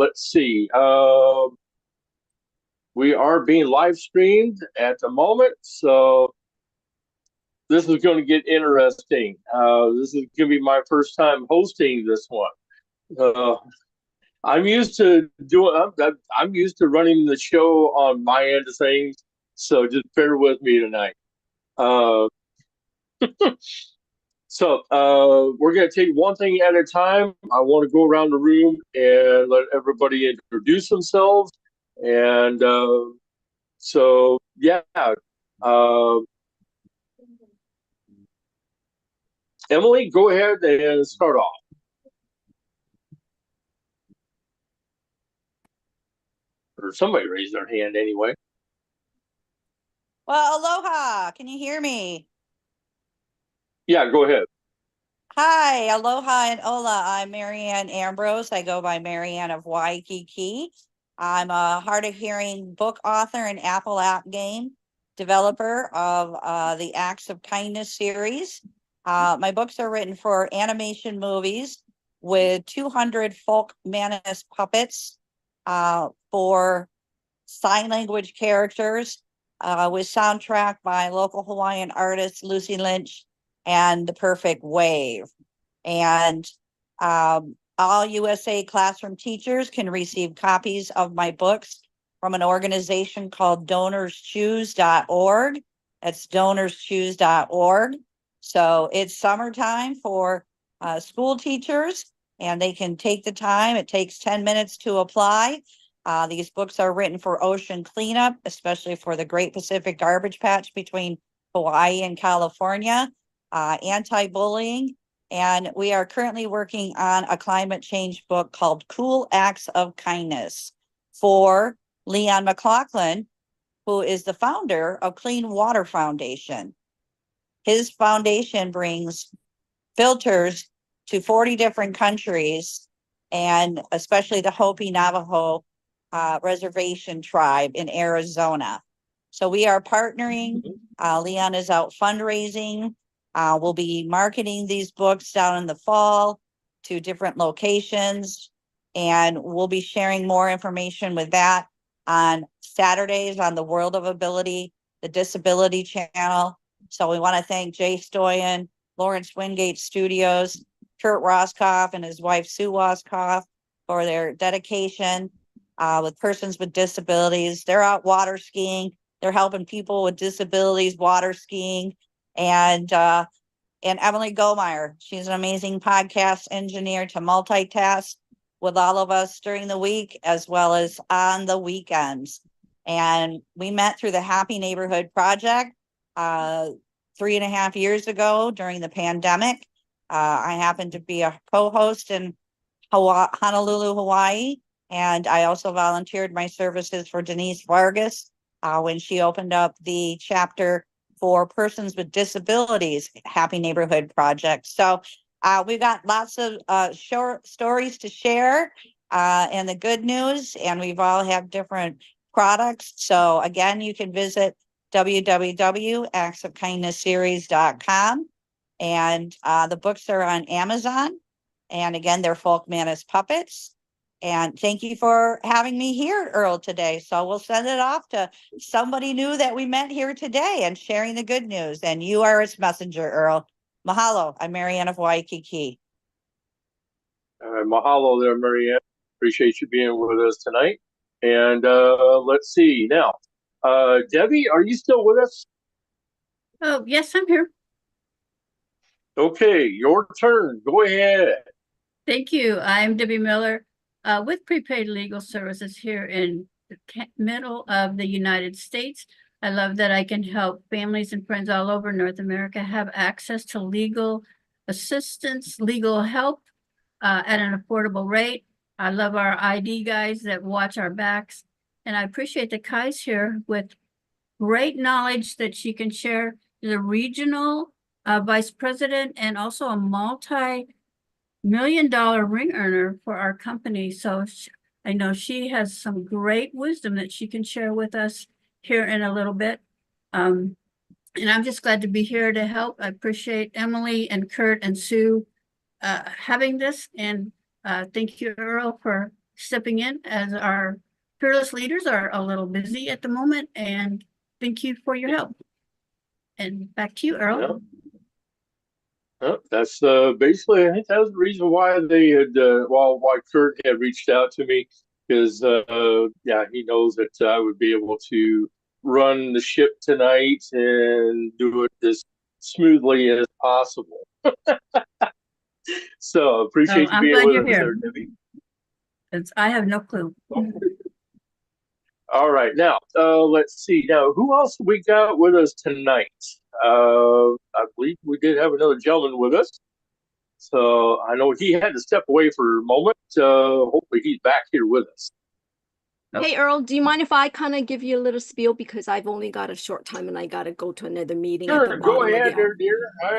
let's see. We are being live streamed at the moment, so this is going to get interesting. This is going to be my first time hosting this one. Uh, I'm used to doing. I'm used to running the show on my end of things, so just bear with me tonight. Uh, we're going to take one thing at a time. I want to go around the room and let everybody introduce themselves. And yeah, uh, Emily, go ahead and start off. Or somebody raised their hand anyway. Well, aloha. Can you hear me? Yeah, go ahead. Hi, aloha and ola. I'm Marianne Ambrose. I go by Marianne of Waikiki. I'm a hard of hearing book author and Apple app game developer of the Acts of Kindness series. My books are written for animation movies with 200 folk mantis puppets for sign language characters with soundtrack by local Hawaiian artist Lucy Lynch and The Perfect Wave. And all USA classroom teachers can receive copies of my books from an organization called donorschoose.org. That's donorschoose.org. So it's summertime for school teachers, and they can take the time. It takes 10 minutes to apply. These books are written for ocean cleanup, especially for the Great Pacific Garbage Patch between Hawaii and California, anti-bullying, and we are currently working on a climate change book called Cool Acts of Kindness for Leon McLaughlin, who is the founder of Clean Water Foundation. His foundation brings filters to 40 different countries, and especially the Hopi Navajo reservation tribe in Arizona. So we are partnering. Leon is out fundraising. We'll be marketing these books down in the fall to different locations, and we'll be sharing more information with that on Saturdays on the World of Ability, the Disability Channel. So we want to thank Jay Stoyan, Lawrence Wingate Studios, Kurt Roskoff and his wife Sue Roskoff for their dedication with persons with disabilities. They're out water skiing. They're helping people with disabilities water skiing. And Emily Gomeyer, she's an amazing podcast engineer to multitask with all of us during the week as well as on the weekends. And we met through the Happy Neighborhood Project 3.5 years ago during the pandemic. I happened to be a co-host in Honolulu, Hawaii, and I also volunteered my services for Denise Vargas when she opened up the chapter for persons with disabilities, Happy Neighborhood Project. So we've got lots of short stories to share and the good news, and we've all have different products. So again, you can visit www.actsofkindnessseries.com, and the books are on Amazon. And again, they're Folk Mantis puppets. And thank you for having me here, Earl, today. So we'll send it off to somebody new that we met here today and sharing the good news. And you are its messenger, Earl. Mahalo. I'm Marianne of Waikiki. Mahalo there, Marianne. Appreciate you being with us tonight. And let's see now. Debbie, are you still with us? Oh, yes, I'm here. Okay, your turn. Go ahead. Thank you. I'm Debbie Miller with Prepaid Legal Services here in the middle of the United States. I love that I can help families and friends all over North America have access to legal assistance, legal help at an affordable rate. I love our ID guys that watch our backs. And I appreciate that Kai's here with great knowledge that she can share. She's a regional vice president and also a multi-million-dollar ring earner for our company. So I know she has some great wisdom that she can share with us here in a little bit. And I'm just glad to be here to help. I appreciate Emily and Kurt and Sue having this. And thank you, Earl, for stepping in as our fearless leaders are a little busy at the moment, and thank you for your help. And back to you, Earl. Yeah. That's basically, I think that was the reason why they had, why Kirk had reached out to me, because yeah, he knows that I would be able to run the ship tonight and do it as smoothly as possible. So appreciate you I'm being glad with you're us here. there, Debbie. I have no clue. All right, now let's see. Now, who else we got with us tonight? I believe we did have another gentleman with us. So I know he had to step away for a moment. Hopefully he's back here with us. Hey, Earl, do you mind if I kind of give you a little spiel, because I've only got a short time and I got to go to another meeting at Sure, the go bottom of ahead the there, hour.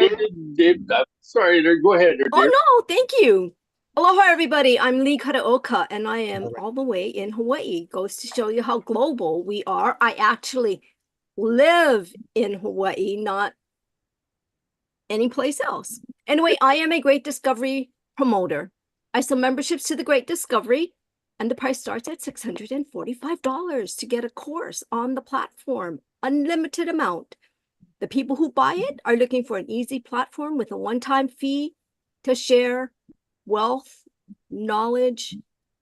dear. I'm sorry there. Go ahead there, Oh, dear. no, thank you. Aloha, everybody. I'm Lee Karaoka, and I am all the way in Hawaii. Goes to show you how global we are. I actually live in Hawaii, not anyplace else. Anyway, I am a Great Discovery promoter. I sell memberships to the Great Discovery, and the price starts at $645 to get a course on the platform, unlimited amount. The people who buy it are looking for an easy platform with a one-time fee to share wealth, knowledge,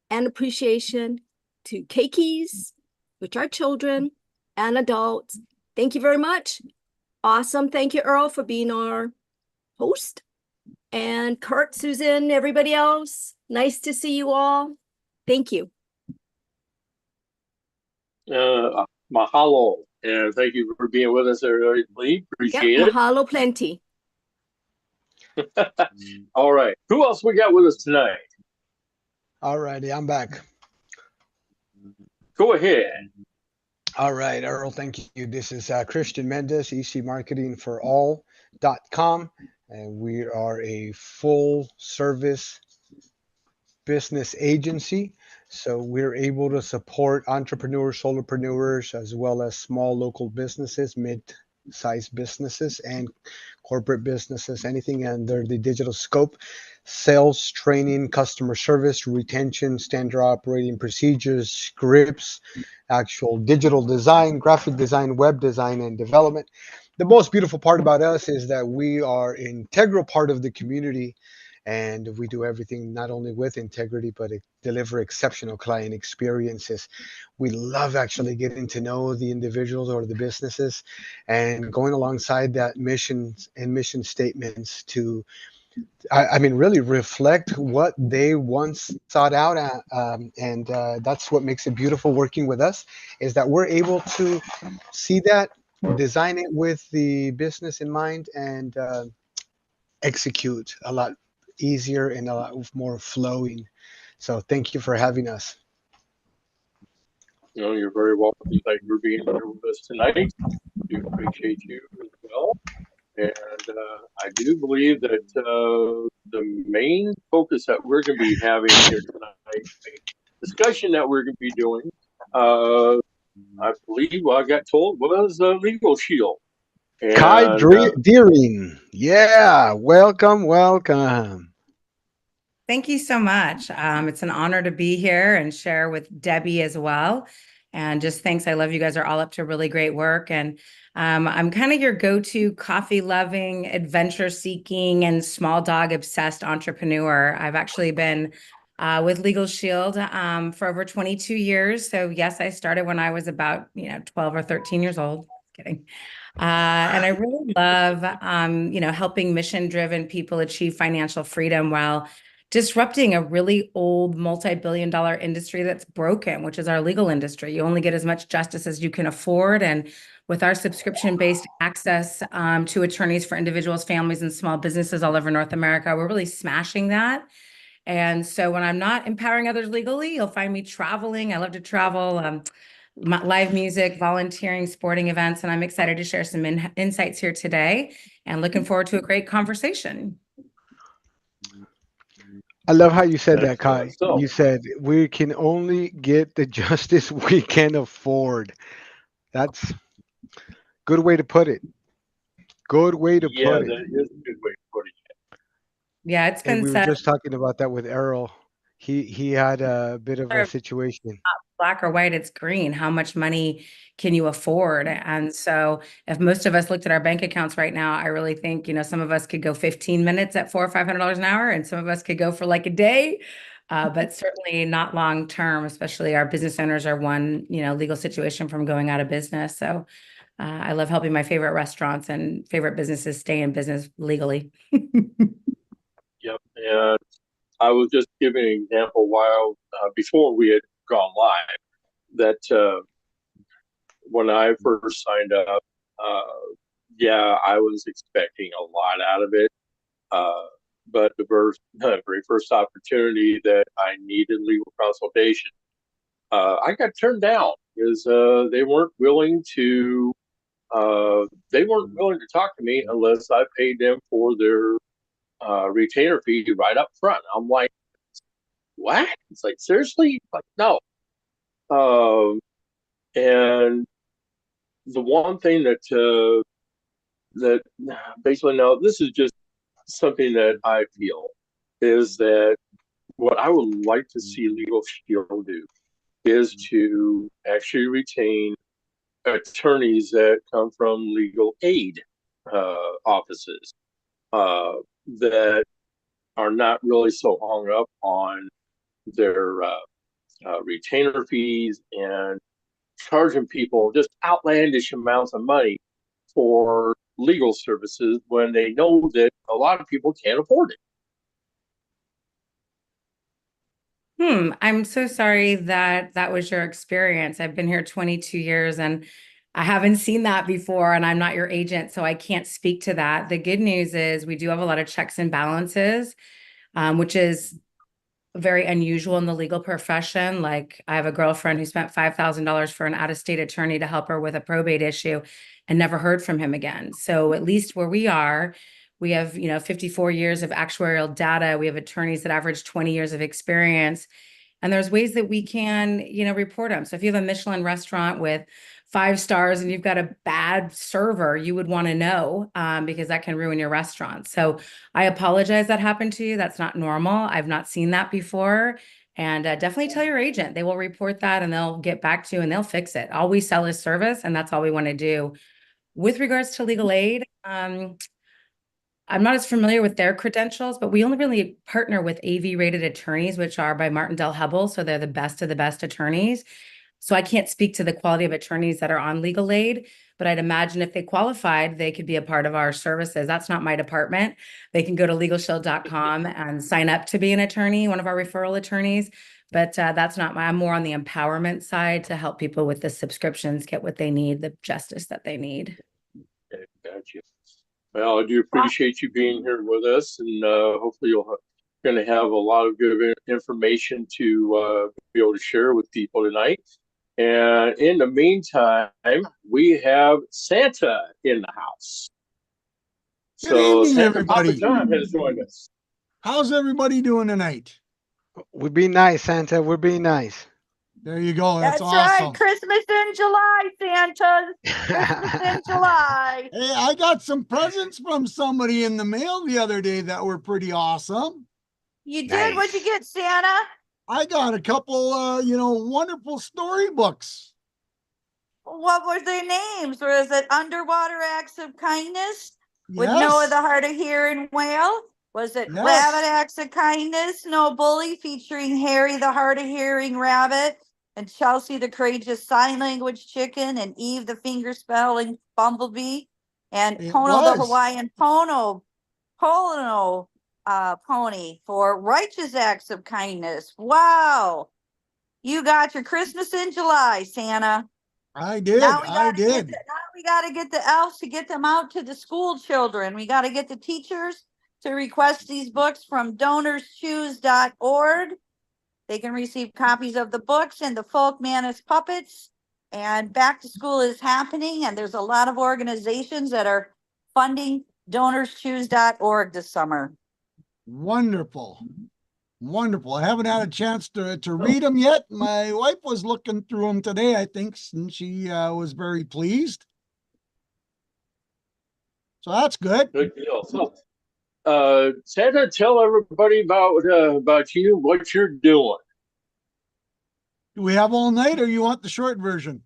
and appreciation to keikis, which are children and adults. Thank you very much. Awesome. Thank you, Earl, for being our host. And Kurt, Susan, everybody else, nice to see you all. Thank you. Mahalo, and thank you for being with us, Lee. Appreciate it. Mahalo plenty. All right, who else we got with us tonight? All righty, I'm back. Go ahead. All right, Earl, thank you. This is Christian Mendez, ecmarketingforall.com, and we are a full service business agency. So we're able to support entrepreneurs, solopreneurs, as well as small local businesses, mid-sized businesses, and corporate businesses, anything under the digital scope. Sales, training, customer service, retention, standard operating procedures, scripts, actual digital design, graphic design, web design, and development. The most beautiful part about us is that we are an integral part of the community, and we do everything not only with integrity, but deliver exceptional client experiences. We love actually getting to know the individuals or the businesses and going alongside that mission and mission statements to really reflect what they once sought out at, and that's what makes it beautiful working with us, is that we're able to see that, design it with the business in mind, and execute a lot easier and a lot more flowing. So thank you for having us. You know, you're very welcome. Thank you for being here with us tonight. We appreciate you as well. And I do believe that the main focus that we're going to be having here tonight, the discussion that we're going to be doing, I believe I got told was Legal Shield. And, Kai Deering. Yeah, welcome. Thank you so much. It's an honor to be here and share with Debbie as well. And just thanks. I love you guys are all up to really great work. And I'm kind of your go-to coffee loving, adventure seeking, and small dog obsessed entrepreneur. I've actually been with Legal Shield for over 22 years. So yes, I started when I was about 12 or 13 years old. Kidding. And I really love helping mission-driven people achieve financial freedom while disrupting a really old multi-billion-dollar industry that's broken, which is our legal industry. You only get as much justice as you can afford. And with our subscription-based access to attorneys for individuals, families, and small businesses all over North America, we're really smashing that. And so when I'm not empowering others legally, you'll find me traveling. I love to travel, live music, volunteering, sporting events, and I'm excited to share some insights here today and looking forward to a great conversation. I love how you said that, Kai. So, You said we can only get the justice we can afford. That's a good way to put it. Good way to yeah, put it. that is a good way to put it. Yeah, it's And been we were said. just talking about that with Earl. he had a bit of a situation. Black or white, it's green. How much money can you afford? And so if most of us looked at our bank accounts right now, I really think, some of us could go 15 minutes at $400 or $500 an hour, and some of us could go for like a day, but certainly not long term, especially our business owners are one, legal situation from going out of business. So I love helping my favorite restaurants and favorite businesses stay in business legally. Yep. And I was just giving an example while before we had gone live that when I first signed up, yeah, I was expecting a lot out of it. But the very first opportunity that I needed legal consultation, I got turned down because they weren't willing to talk to me unless I paid them for their retainer fee right up front. I'm like, what? It's like, seriously? Like, no. And the one thing that basically, now this is just something that I feel is that what I would like to see Legal Shield do is to actually retain attorneys that come from legal aid offices that are not really so hung up on their retainer fees and charging people just outlandish amounts of money for legal services when they know that a lot of people can't afford it. I'm so sorry that that was your experience. I've been here 22 years and I haven't seen that before, and I'm not your agent, so I can't speak to that. The good news is we do have a lot of checks and balances, which is very unusual in the legal profession. Like I have a girlfriend who spent $5,000 for an out-of-state attorney to help her with a probate issue and never heard from him again. So at least where we are, we have, 54 years of actuarial data. We have attorneys that average 20 years of experience. And there's ways that we can, report them. So if you have a Michelin restaurant with 5 stars and you've got a bad server, you would want to know because that can ruin your restaurant. So I apologize that happened to you. That's not normal. I've not seen that before. And definitely tell your agent. They will report that and they'll get back to you and they'll fix it. All we sell is service, and that's all we want to do. With regards to legal aid, I'm not as familiar with their credentials, but we only really partner with AV rated attorneys, which are by Martindale Hubbell. So they're the best of the best attorneys. So I can't speak to the quality of attorneys that are on legal aid, but I'd imagine if they qualified, they could be a part of our services. That's not my department. They can go to LegalShield.com and sign up to be an attorney, one of our referral attorneys. But that's not I'm more on the empowerment side to help people with the subscriptions get what they need, the justice that they need. Okay, gotcha. Well, I do appreciate you being here with us, and hopefully you're going to have a lot of good information to be able to share with people tonight. And in the meantime, we have Santa in the house. Good evening, Santa everybody. Papa John has joined us. How's everybody doing tonight? We're being nice, Santa. We're being nice. There you go. That's right. awesome. Christmas in July, Santa. Christmas in July. Hey, I got some presents from somebody in the mail the other day that were pretty awesome. You did? Nice. What'd you get, Santa? I got a couple, wonderful storybooks. What were their names? Was it Underwater Acts of Kindness with Yes. Noah the Hard of Hearing Whale? Was it Yes. Rabbit Acts of Kindness, No Bully, featuring Harry the Hard of Hearing Rabbit and Chelsea the Courageous Sign Language Chicken and Eve the Finger Spelling Bumblebee and It Pono the was. Hawaiian Pono Pony for Righteous Acts of Kindness. Wow. You got your Christmas in July, Santa. I did. Now we I gotta did. now we gotta get the elves to get them out to the school children. We gotta get the teachers to request these books from donorschoose.org. They can receive copies of the books and the Folk Manus puppets. And back to school is happening, and there's a lot of organizations that are funding donorschoose.org this summer. Wonderful. Wonderful. I haven't had a chance to read them yet. My wife was looking through them today, I think, and she was very pleased. So that's good. Good deal. So Santa, tell everybody about you, what you're doing. Do we have all night, or you want the short version?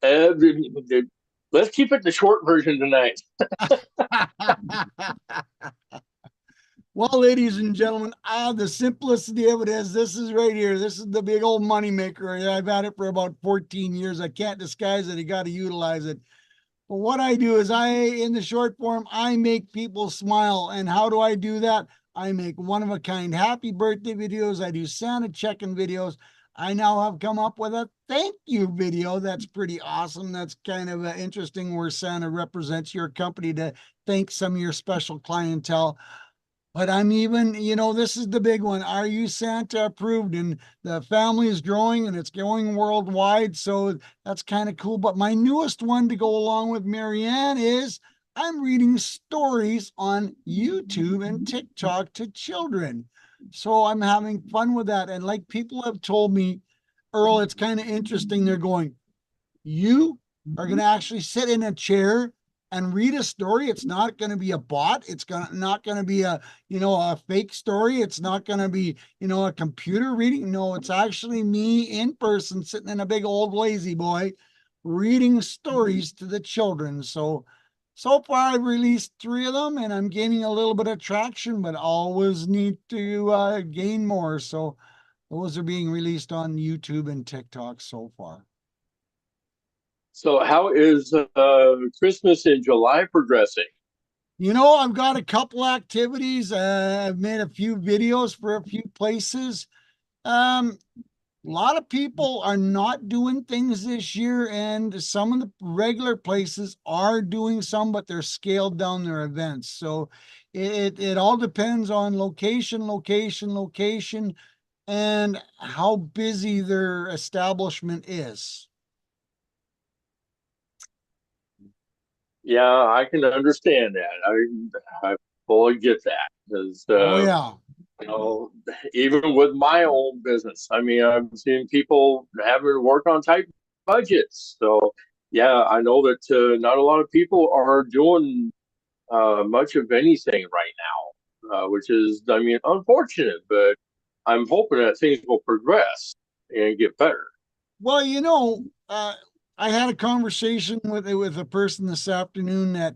Uh, let's keep it the short version tonight. Well, ladies and gentlemen, the simplicity of it is this is right here. This is the big old money maker. I've had it for about 14 years. I can't disguise it. You got to utilize it. But what I do is in the short form, I make people smile. And how do I do that? I make one-of-a-kind happy birthday videos. I do Santa check-in videos. I now have come up with a thank you video. That's pretty awesome. That's kind of interesting, where Santa represents your company to thank some of your special clientele. But I'm even, this is the big one. Are you Santa approved? And the family is growing, and it's going worldwide. So that's kind of cool. But my newest one to go along with Marianne is I'm reading stories on YouTube and TikTok to children. So I'm having fun with that. And like people have told me, Earl, it's kind of interesting. They're going, you are going to actually sit in a chair and read a story. It's not going to be a bot. It's not going to be a fake story. It's not going to be, a computer reading. No, it's actually me in person sitting in a big old lazy boy reading stories to the children. So far I've released 3 of them, and I'm gaining a little bit of traction, but always need to gain more. So those are being released on YouTube and TikTok so far. So how is Christmas in July progressing? I've got a couple activities. I've made a few videos for a few places. A lot of people are not doing things this year, and some of the regular places are doing some, but they're scaled down their events. So it all depends on location, and how busy their establishment is. Yeah, I can understand that. I fully get that, because Oh yeah. Even with my own business, I mean, I've seen people having to work on tight budgets. So yeah, I know that not a lot of people are doing much of anything right now, which is, I mean, unfortunate. But I'm hoping that things will progress and get better. Well, I had a conversation with a person this afternoon that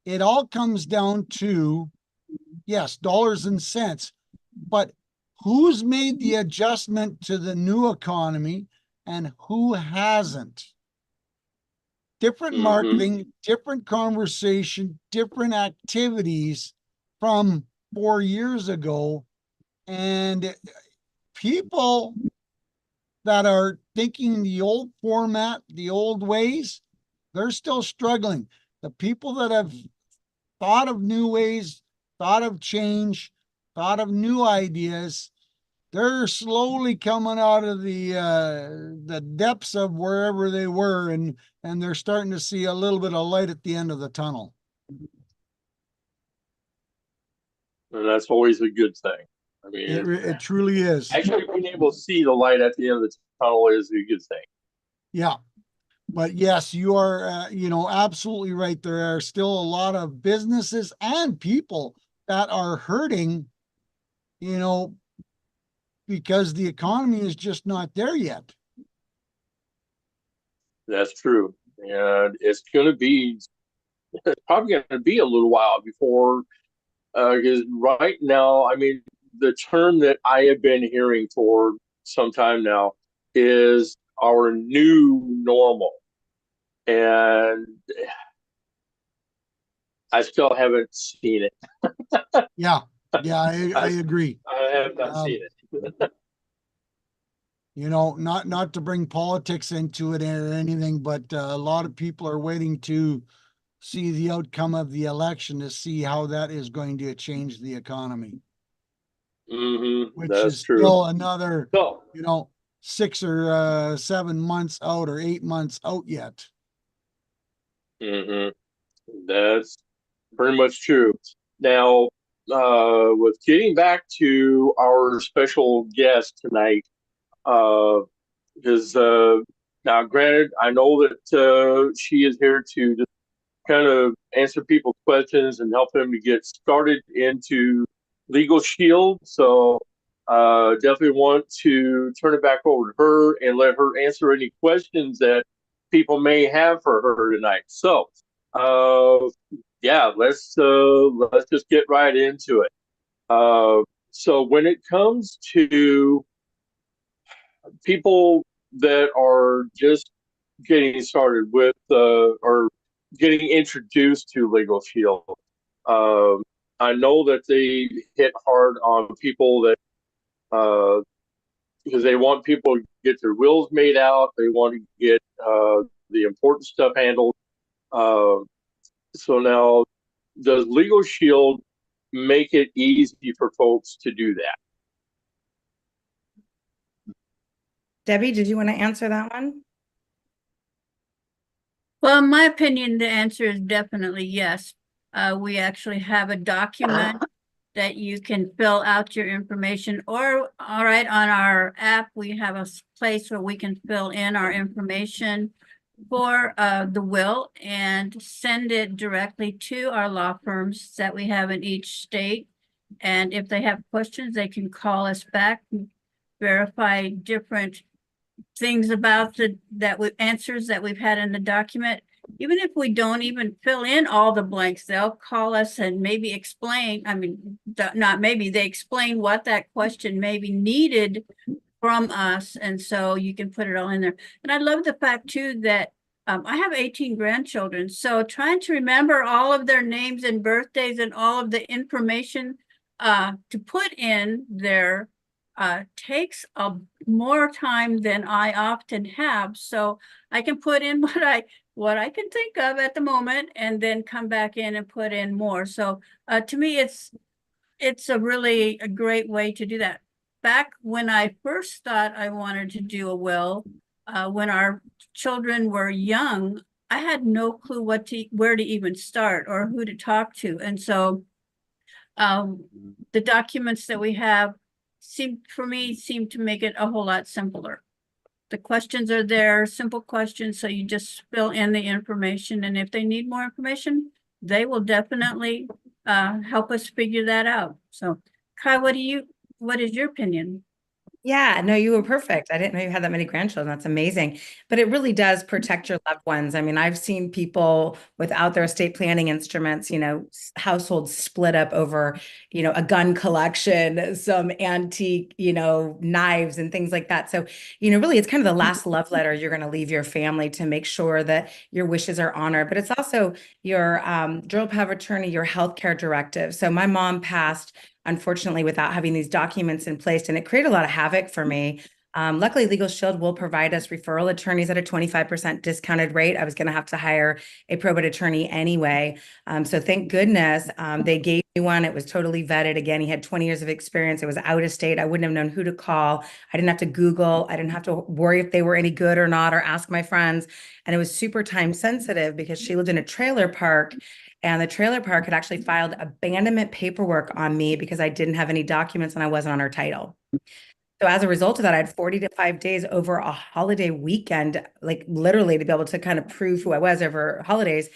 it all comes down to, yes, dollars and cents, but who's made the adjustment to the new economy and who hasn't? Different marketing, different conversation, different activities from 4 years ago. And people that are thinking the old format, the old ways, they're still struggling. The people that have thought of new ways, thought of change, thought of new ideas, they're slowly coming out of the depths of wherever they were, and they're starting to see a little bit of light at the end of the tunnel. And that's always a good thing. I mean, It truly is. Actually, being able to see the light at the end of the tunnel is a good thing. Yeah. But yes, you are, absolutely right. There are still a lot of businesses and people that are hurting, because the economy is just not there yet. That's true. And it's probably going to be a little while before, because right now, I mean, the term that I have been hearing for some time now is our new normal. And I still haven't seen it. Yeah. Yeah, I agree. I have not seen it. Not to bring politics into it or anything, but a lot of people are waiting to see the outcome of the election to see how that is going to change the economy. Which That's is true. still another, So, 6 or 7 months out or 8 months out yet. that's pretty much true. Now, with getting back to our special guest tonight, because now, granted, I know that she is here to kind of answer people's questions and help them to get started into Legal Shield. So definitely want to turn it back over to her and let her answer any questions that people may have for her tonight. So yeah, let's just get right into it. So when it comes to people that are just getting started with or getting introduced to Legal Shield, I know that they hit hard on people that because they want people to get their wills made out, they want to get the important stuff handled. So now, does Legal Shield make it easy for folks to do that? Debbie, did you want to answer that one? Well, in my opinion, the answer is definitely yes. We actually have a document that you can fill out your information, or all right, on our app, we have a place where we can fill in our information for the will and send it directly to our law firms that we have in each state. And if they have questions, they can call us back, verify different things about answers that we've had in the document. Even if we don't even fill in all the blanks, they'll call us and maybe explain, they explain what that question maybe needed from us. And so you can put it all in there. And I love the fact too that I have 18 grandchildren. So trying to remember all of their names and birthdays and all of the information to put in there takes more time than I often have. So I can put in what I can think of at the moment and then come back in and put in more. So to me, it's a really a great way to do that. Back when I first thought I wanted to do a will, when our children were young, I had no clue where to even start or who to talk to. And so the documents that we have seem to make it a whole lot simpler. The questions are there, simple questions, so you just fill in the information, and if they need more information, they will definitely help us figure that out. So, Kai, what is your opinion? Yeah, no, you were perfect. I didn't know you had that many grandchildren. That's amazing. But it really does protect your loved ones. I mean, I've seen people without their estate planning instruments, households split up over, a gun collection, some antique, knives and things like that. So, really it's kind of the last love letter you're going to leave your family to make sure that your wishes are honored. But it's also your journal power of attorney, your healthcare directive. So my mom passed, unfortunately, without having these documents in place, and it created a lot of havoc for me. Luckily, Legal Shield will provide us referral attorneys at a 25% discounted rate. I was going to have to hire a probate attorney anyway. So thank goodness they gave me one. It was totally vetted. Again, he had 20 years of experience. It was out of state. I wouldn't have known who to call. I didn't have to Google. I didn't have to worry if they were any good or not, or ask my friends. And it was super time sensitive because she lived in a trailer park. And the trailer park had actually filed abandonment paperwork on me because I didn't have any documents and I wasn't on her title. So as a result of that, I had 40 to 5 days over a holiday weekend, like literally to be able to kind of prove who I was over holidays.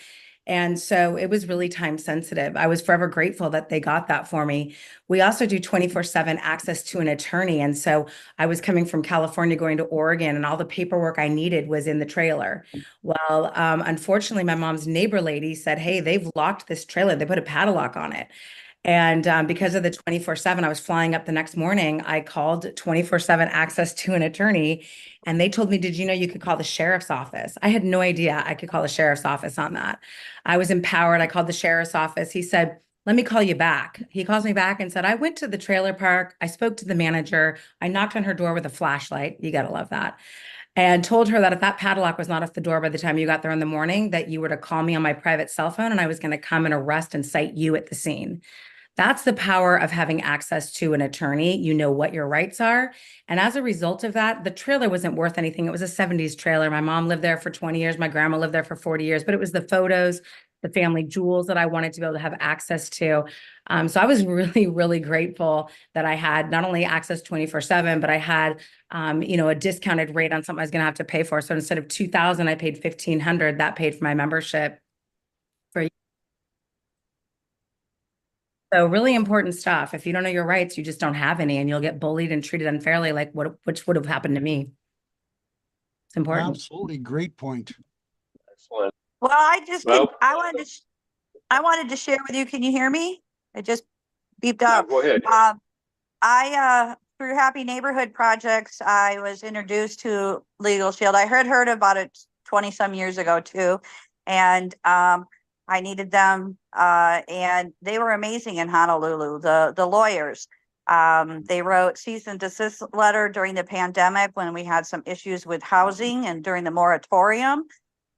And so it was really time sensitive. I was forever grateful that they got that for me. We also do 24/7 access to an attorney. And so I was coming from California, going to Oregon, and all the paperwork I needed was in the trailer. Well, unfortunately, my mom's neighbor lady said, hey, they've locked this trailer. They put a padlock on it. And because of the 24/7, I was flying up the next morning. I called 24/7 access to an attorney, and they told me, did you know you could call the sheriff's office? I had no idea I could call the sheriff's office on that. I was empowered. I called the sheriff's office. He said, let me call you back. He calls me back and said, I went to the trailer park. I spoke to the manager. I knocked on her door with a flashlight. You got to love that. And told her that if that padlock was not off the door by the time you got there in the morning, that you were to call me on my private cell phone and I was going to come and arrest and cite you at the scene. That's the power of having access to an attorney. You know what your rights are. And as a result of that, the trailer wasn't worth anything. It was a 70s trailer. My mom lived there for 20 years. My grandma lived there for 40 years, but it was the photos, the family jewels that I wanted to be able to have access to. So I was really, really grateful that I had not only access 24/7, but I had, a discounted rate on something I was going to have to pay for. So instead of $2,000, I paid $1,500. That paid for my membership. for you. So really important stuff. If you don't know your rights, you just don't have any, and you'll get bullied and treated unfairly, like which would have happened to me. It's important. Absolutely. Great point. Excellent. Well, Well, I wanted to share with you. Can you hear me? It just beeped yeah, up. go ahead. Through Happy Neighborhood Projects, I was introduced to Legal Shield. I heard about it 20 some years ago too. And I needed them, and they were amazing in Honolulu, the lawyers. They wrote cease and desist letter during the pandemic when we had some issues with housing and during the moratorium,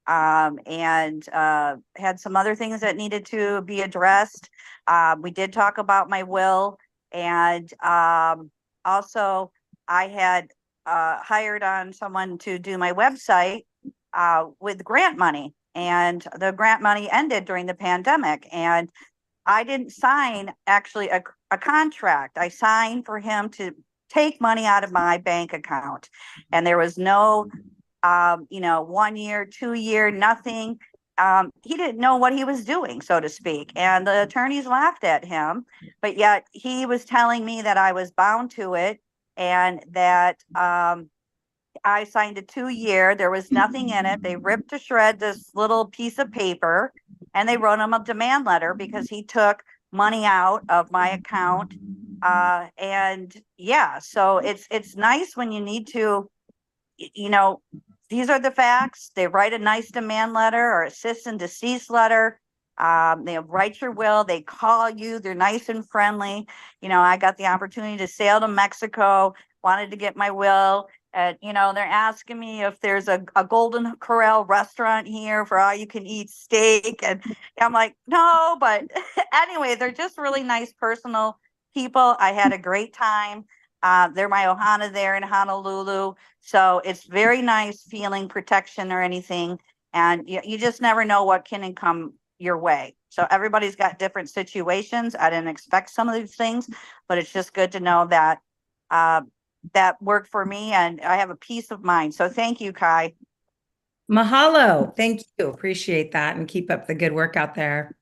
and had some other things that needed to be addressed. We did talk about my will, and also I had hired on someone to do my website with grant money, and the grant money ended during the pandemic, and I didn't sign actually a contract. I signed for him to take money out of my bank account, and there was no 1 year, 2 year, nothing. He didn't know what he was doing, so to speak, and the attorneys laughed at him, but yet he was telling me that I was bound to it, and that I signed a 2 year. There was nothing in it. They ripped to shred this little piece of paper, and they wrote him a demand letter because he took money out of my account. And yeah, so it's nice when you need to, these are the facts. They write a nice demand letter or a cease and desist letter. They write your will. They call you. They're nice and friendly. I got the opportunity to sail to Mexico, wanted to get my will. And, they're asking me if there's a Golden Corral restaurant here for all you can eat steak. And I'm like, no, but anyway, they're just really nice, personal people. I had a great time. They're my ohana there in Honolulu. So it's very nice feeling protection or anything. And you just never know what can come your way. So everybody's got different situations. I didn't expect some of these things, but it's just good to know that that worked for me, and I have a peace of mind. So thank you, Kai. Mahalo. Thank you. Appreciate that, and keep up the good work out there.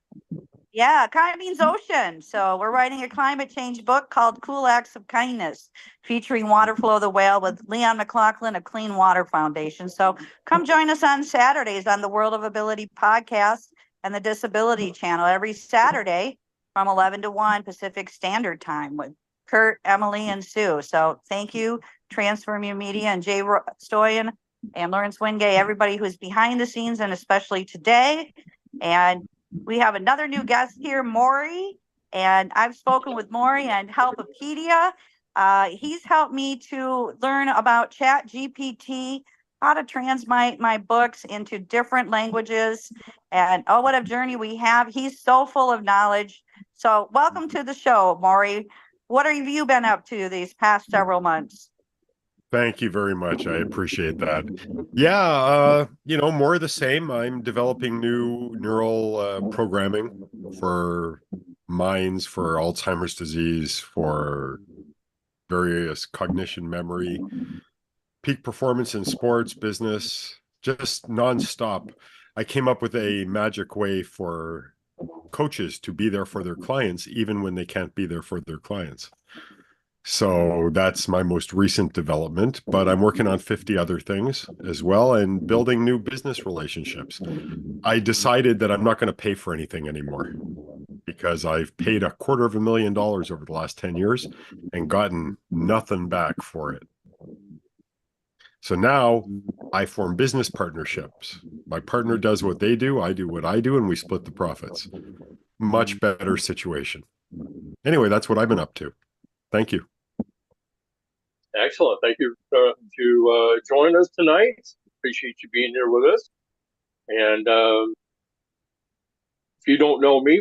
Yeah, Kai means ocean. So we're writing a climate change book called Cool Acts of Kindness, featuring Waterflow the Whale with Leon McLaughlin of Clean Water Foundation. So come join us on Saturdays on the World of Ability podcast and the Disability Channel every Saturday from 11 to 1 Pacific Standard Time with Kurt, Emily, and Sue. So thank you, Transform Your Media, and Jay Stoyan and Lawrence Wingate, everybody who's behind the scenes, and especially today. And we have another new guest here, Maury, and I've spoken with Maury and Helpopedia. He's helped me to learn about Chat GPT, how to translate my books into different languages, and oh, what a journey we have. He's so full of knowledge. So welcome to the show, Maury. What have you been up to these past several months? Thank you very much. I appreciate that. Yeah, more of the same. I'm developing new neural programming for minds, for Alzheimer's disease, for various cognition, memory, peak performance in sports, business, just nonstop. I came up with a magic way for coaches to be there for their clients, even when they can't be there for their clients. So that's my most recent development, but I'm working on 50 other things as well and building new business relationships. I decided that I'm not going to pay for anything anymore because I've paid $250,000 over the last 10 years and gotten nothing back for it. So now I form business partnerships. My partner does what they do, I do what I do, and we split the profits. Much better situation. Anyway, that's what I've been up to. Thank you. Excellent. Thank you to join us tonight. Appreciate you being here with us. And if you don't know me,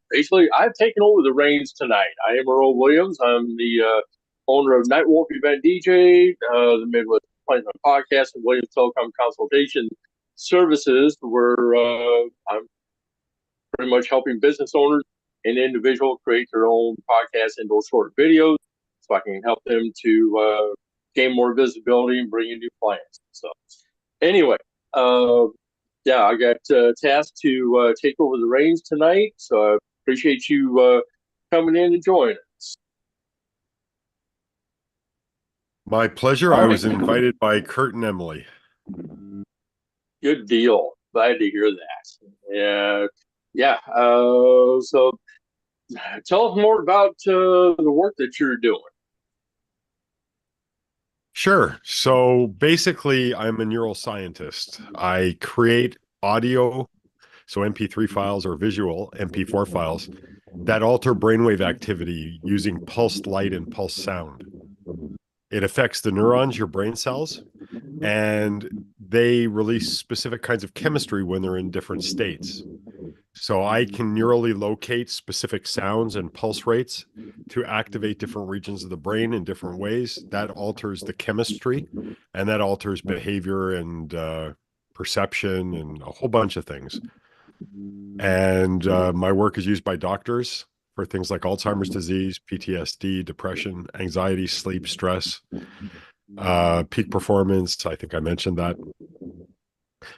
basically I've taken over the reins tonight. I am Earl Williams. I'm the owner of Nightwolf Event DJ, the Midwest Appointment Podcast, and Williams Telecom Consultation Services, where I'm pretty much helping business owners and individuals create their own podcasts and those short videos, so I can help them to gain more visibility and bring in new clients. So anyway, yeah, I got tasked to take over the reins tonight, so I appreciate you coming in and joining us. My pleasure. I was invited by Kurt and Emily. Good deal. Glad to hear that. Yeah. So tell us more about the work that you're doing. Sure. So basically, I'm a neuroscientist. I create audio, so MP3 files or visual MP4 files that alter brainwave activity using pulsed light and pulsed sound. It affects the neurons, your brain cells, and they release specific kinds of chemistry when they're in different states. So I can neurally locate specific sounds and pulse rates to activate different regions of the brain in different ways. That alters the chemistry, and that alters behavior and perception and a whole bunch of things. And my work is used by doctors for things like Alzheimer's disease, PTSD, depression, anxiety, sleep, stress, peak performance. I think I mentioned that.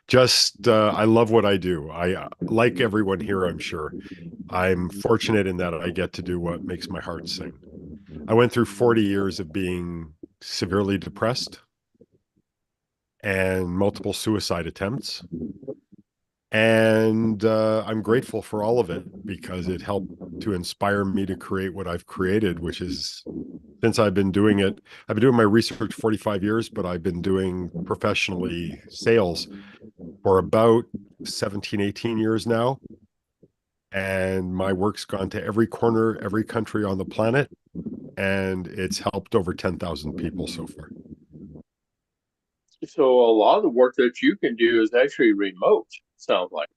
Just, I love what I do. I like everyone here, I'm sure. I'm fortunate in that I get to do what makes my heart sing. I went through 40 years of being severely depressed and multiple suicide attempts. And I'm grateful for all of it because it helped to inspire me to create what I've created, which is, since I've been doing it, I've been doing my research 45 years, but I've been doing professionally sales for about 17, 18 years now. And my work's gone to every corner, every country on the planet, and it's helped over 10,000 people so far. So a lot of the work that you can do is actually remote, sounds like.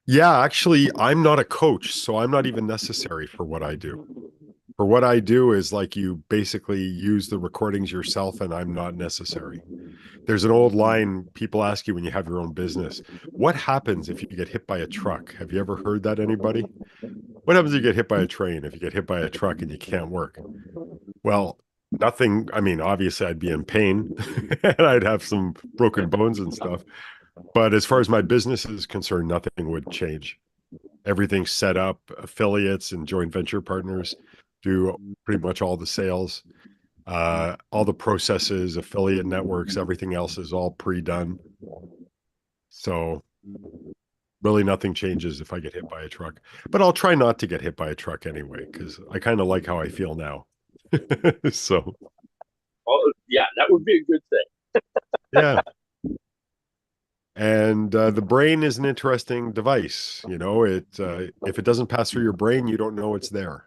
Yeah, actually, I'm not a coach, so I'm not even necessary for what I do. For what I do is like you basically use the recordings yourself, and I'm not necessary. There's an old line people ask you when you have your own business. What happens if you get hit by a truck? Have you ever heard that, anybody? What happens if you get hit by a train, if you get hit by a truck and you can't work? Well, nothing. I mean, obviously I'd be in pain and I'd have some broken bones and stuff. But as far as my business is concerned, nothing would change. Everything's set up, affiliates and joint venture partners do pretty much all the sales, all the processes, affiliate networks, everything else is all pre-done. So really nothing changes if I get hit by a truck. But I'll try not to get hit by a truck anyway, because I kind of like how I feel now. So. Well, yeah, that would be a good thing. Yeah. And the brain is an interesting device. You know, if it doesn't pass through your brain, you don't know it's there.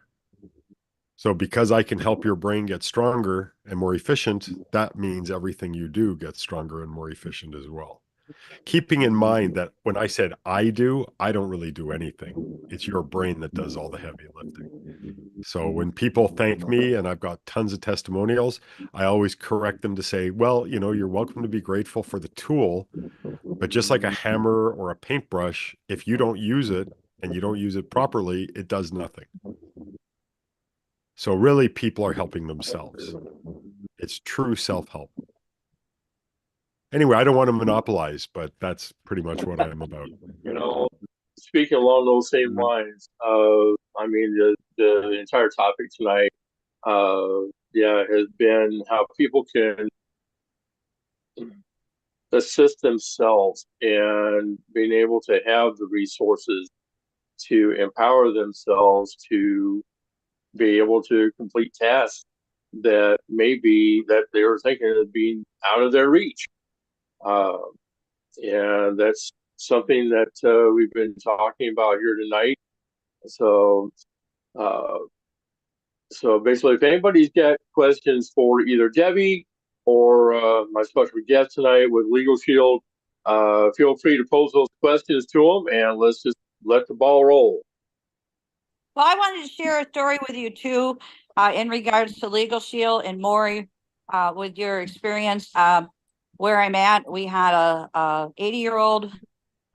So because I can help your brain get stronger and more efficient, that means everything you do gets stronger and more efficient as well. Keeping in mind that when I said I don't really do anything. It's your brain that does all the heavy lifting. So when people thank me, and I've got tons of testimonials, I always correct them to say, well, you know, you're welcome to be grateful for the tool, but just like a hammer or a paintbrush, if you don't use it and you don't use it properly, it does nothing. So really, people are helping themselves. It's true self-help. Anyway, I don't want to monopolize, but that's pretty much what I'm about. You know, speaking along those same lines, I mean, the entire topic tonight, has been how people can assist themselves and being able to have the resources to empower themselves to be able to complete tasks that maybe that they were thinking of being out of their reach. And that's something that we've been talking about here tonight. So, so basically, if anybody's got questions for either Debbie or my special guest tonight with Legal Shield, feel free to pose those questions to them, and let's just let the ball roll. Well, I wanted to share a story with you too, in regards to Legal Shield and more, with your experience. Where I'm at, we had a 80-year-old,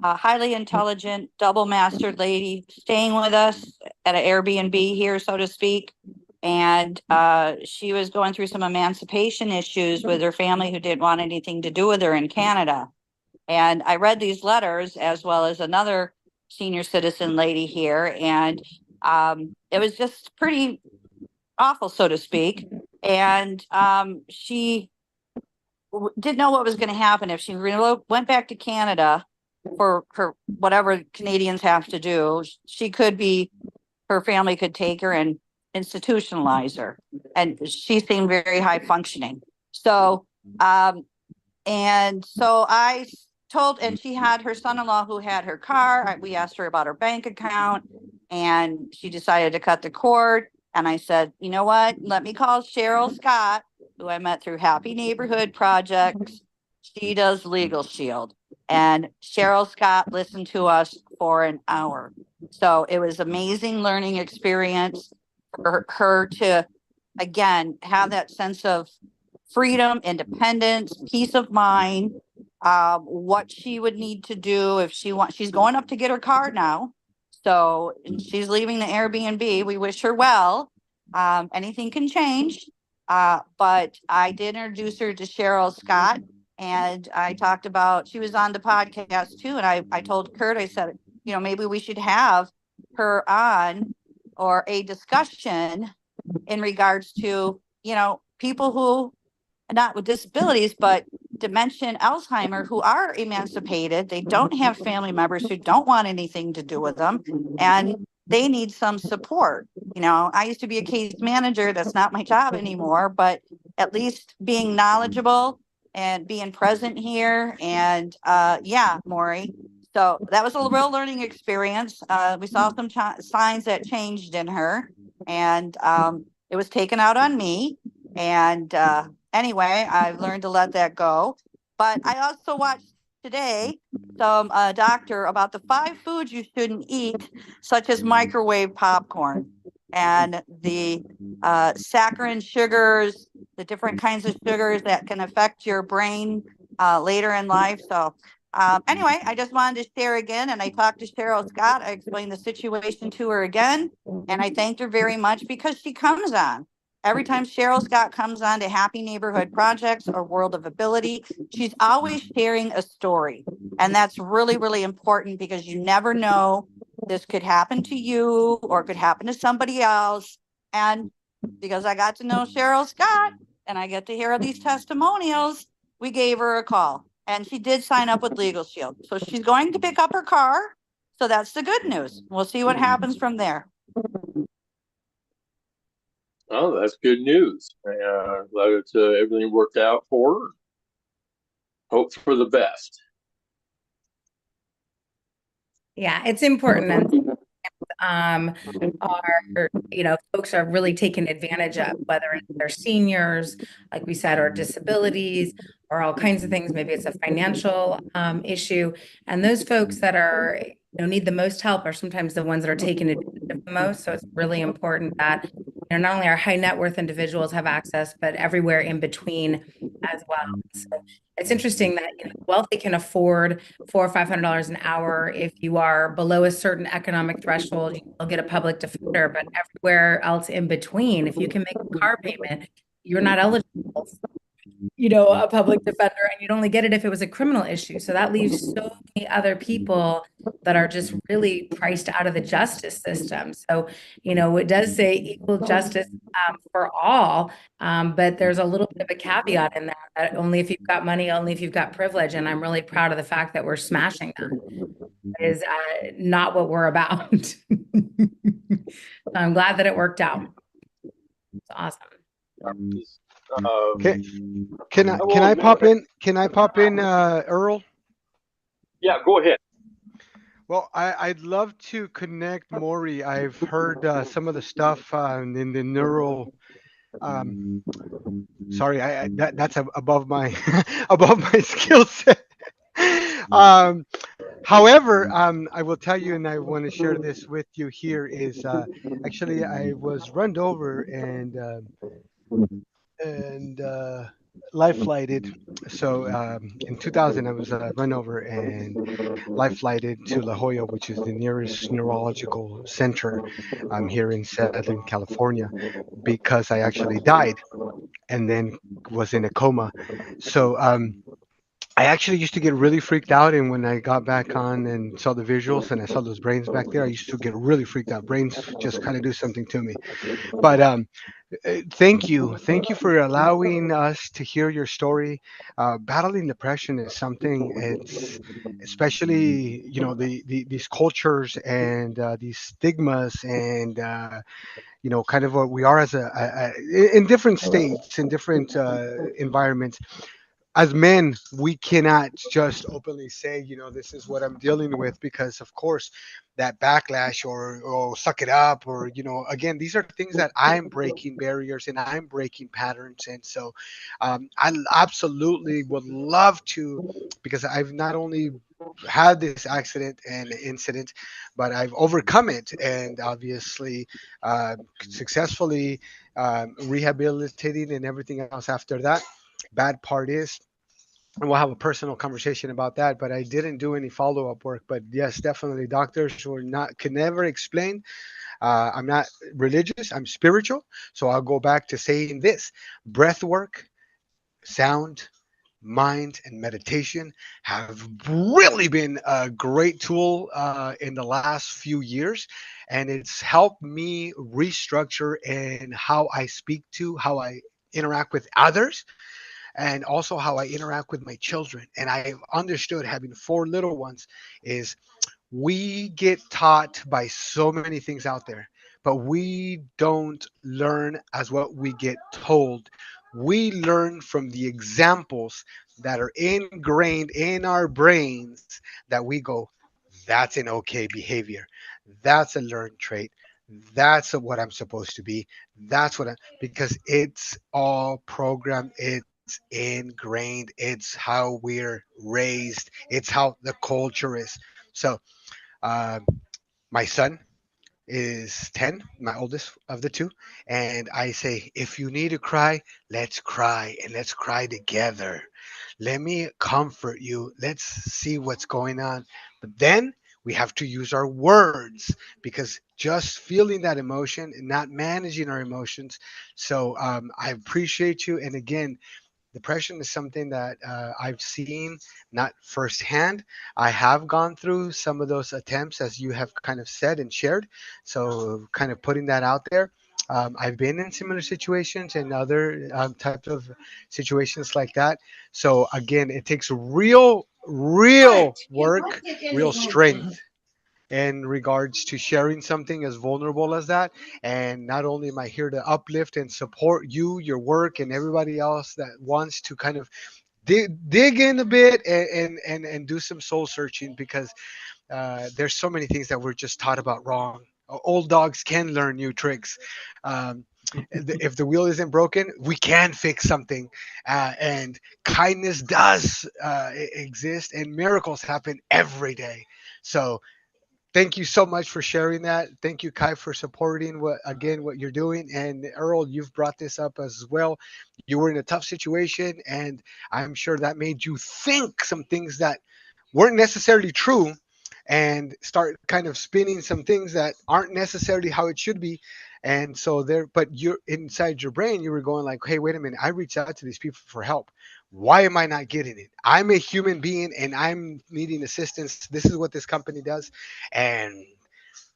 highly intelligent, double mastered lady staying with us at an Airbnb here, so to speak. And she was going through some emancipation issues with her family who didn't want anything to do with her in Canada. And I read these letters as well as another senior citizen lady here. And it was just pretty awful, so to speak. And she didn't know what was going to happen if she went back to Canada for whatever Canadians have to do. She could be, her family could take her and institutionalize her. And she seemed very high functioning. So, and so I told, and she had her son-in-law who had her car. We asked her about her bank account, and she decided to cut the cord. And I said, you know what? Let me call Cheryl Scott, who I met through Happy Neighborhood Projects. She does Legal Shield. And Cheryl Scott listened to us for an hour. So it was amazing learning experience for her to, again, have that sense of freedom, independence, peace of mind, what she would need to do if she's going up to get her car now. So she's leaving the Airbnb. We wish her well. Anything can change. But I did introduce her to Cheryl Scott, and I talked about, she was on the podcast too. And I told Kurt, I said, you know, maybe we should have her on, or a discussion in regards to, you know, people who, not with disabilities, but dementia, Alzheimer, who are emancipated. They don't have family members who don't want anything to do with them, and they need some support. You know, I used to be a case manager. That's not my job anymore, but at least being knowledgeable and being present here. And yeah, Maury. So that was a real learning experience. We saw some signs that changed in her, and it was taken out on me. And anyway, I've learned to let that go. But I also watched today some doctor about the 5 foods you shouldn't eat, such as microwave popcorn and the saccharine sugars, the different kinds of sugars that can affect your brain later in life. So anyway, I just wanted to share again, and I talked to Cheryl Scott. I explained the situation to her again, and I thanked her very much because she comes on. Every time Cheryl Scott comes on to Happy Neighborhood Projects or World of Ability, she's always sharing a story. And that's really, really important, because you never know, this could happen to you or could happen to somebody else. And because I got to know Cheryl Scott and I get to hear these testimonials, we gave her a call, and she did sign up with Legal Shield. So she's going to pick up her car. So that's the good news. We'll see what happens from there. Oh, that's good news. Glad everything worked out for her. Hope for the best. Yeah, it's important. And are, you know, folks are really taken advantage of, whether they're seniors, like we said, or disabilities, or all kinds of things. Maybe it's a financial issue. And those folks that are, you know, need the most help are sometimes the ones that are taken advantage of the most. So it's really important that, you know, not only our high net worth individuals have access, but everywhere in between as well. So it's interesting that, you know, wealthy can afford $400 or $500 an hour. If you are below a certain economic threshold, you'll get a public defender. But everywhere else in between, if you can make a car payment, you're not eligible, you know, a public defender, and you'd only get it if it was a criminal issue. So that leaves so many other people that are just really priced out of the justice system. So, you know, it does say equal justice for all, but there's a little bit of a caveat in there that only if you've got money, only if you've got privilege. And I'm really proud of the fact that we're smashing that. That is not what we're about. So I'm glad that it worked out. It's awesome. Can I pop in? Can I pop in, Earl? Yeah, go ahead. Well, I'd love to connect Maury. I've heard some of the stuff in the neural. Sorry, that's above my above my skill set. However, I will tell you, and I want to share this with you here, is actually I was run over and life flighted. So in 2000, I was run over and life flighted to La Jolla, which is the nearest neurological center here in Southern California, because I actually died and then was in a coma. So I actually used to get really freaked out, and when I got back on and saw the visuals and I saw those brains back there, I used to get really freaked out. Brains just kind of do something to me. But thank you for allowing us to hear your story. Battling depression is something. It's especially these cultures and these stigmas and kind of what we are as in different states, in different environments. As men, we cannot just openly say, this is what I'm dealing with, because of course that backlash or suck it up, or, again, these are things that I'm breaking barriers and I'm breaking patterns. And so I absolutely would love to, because I've not only had this accident and incident, but I've overcome it and obviously successfully rehabilitating and everything else after that. Bad part is, and we'll have a personal conversation about that, but I didn't do any follow-up work. But yes, definitely doctors were not can never explain. I'm not religious, I'm spiritual. So I'll go back to saying this: breath work, sound, mind, and meditation have really been a great tool in the last few years. And it's helped me restructure in how I speak to, how I interact with others, and also how I interact with my children. And I understood, having four little ones, is we get taught by so many things out there, but we don't learn as what we get told. We learn from the examples that are ingrained in our brains, that we go, that's an okay behavior. That's a learned trait. That's what I'm supposed to be. That's what I, because it's all programmed. It's ingrained. It's how we're raised. It's how the culture is. So, uh, my son is 10, my oldest of the two. And I say, if you need to cry, let's cry and let's cry together. Let me comfort you. Let's see what's going on. But then we have to use our words, because just feeling that emotion and not managing our emotions. So I appreciate you. And again, depression is something that I've seen, not firsthand. I have gone through some of those attempts, as you have kind of said and shared. So, kind of putting that out there. I've been in similar situations and other types of situations like that. So, again, it takes real work, real strength in regards to sharing something as vulnerable as that. And not only am I here to uplift and support you, your work, and everybody else that wants to kind of dig in a bit and do some soul searching, because there's so many things that we're just taught about wrong. Old dogs can learn new tricks. Um, if the wheel isn't broken, we can fix something. And kindness does exist, and miracles happen every day. So thank you so much for sharing that. Thank you, Kai, for supporting what you're doing. And Earl, you've brought this up as well. You were in a tough situation, and I'm sure that made you think some things that weren't necessarily true, and start kind of spinning some things that aren't necessarily how it should be. And so there, but you're inside your brain, you were going like, hey, wait a minute, I reached out to these people for help. Why am I not getting it? I'm a human being and I'm needing assistance. This is what this company does. And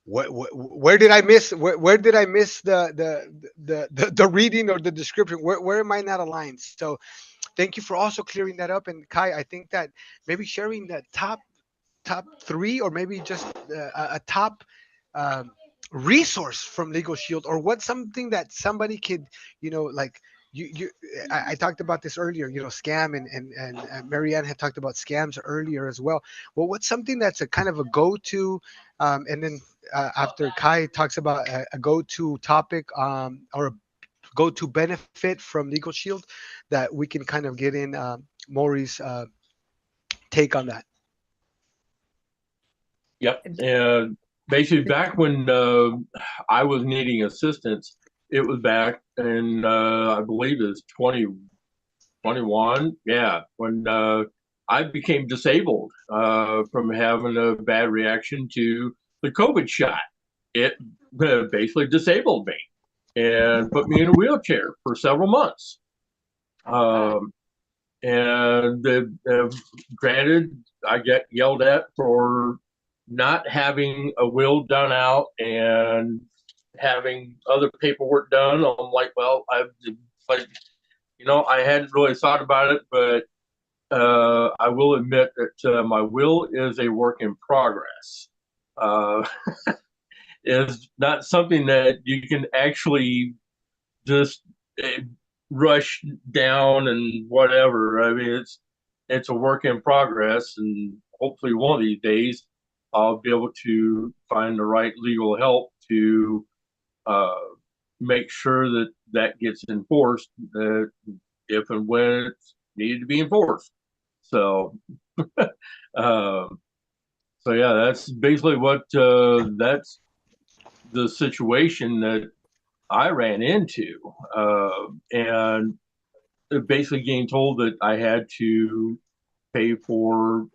where did I miss? Where did I miss the reading or the description? Where am I not aligned? So thank you for also clearing that up. And Kai, I think that maybe sharing the top three, or maybe just a top um, resource from Legal Shield, or what's something that somebody could, like you I talked about this earlier, scam, and Marianne had talked about scams earlier as well. Well, what's something that's a kind of a go-to, and then after Kai talks about a go-to topic, or a go-to benefit from Legal Shield, that we can kind of get in Maury's take on that. Yep. And basically, back when I was needing assistance, it was back in, I believe it's 2021. Yeah. When I became disabled from having a bad reaction to the COVID shot. It basically disabled me and put me in a wheelchair for several months. Um, And granted, I get yelled at for not having a will done out and having other paperwork done. I'm like, well, like, I hadn't really thought about it, but I will admit that my will is a work in progress. Is not something that you can actually just rush down and whatever. I mean, it's a work in progress, and hopefully one of these days I'll be able to find the right legal help to make sure that that gets enforced, if and when it's needed to be enforced. So, uh, so yeah, that's basically what that's the situation that I ran into, and basically getting told that I had to pay for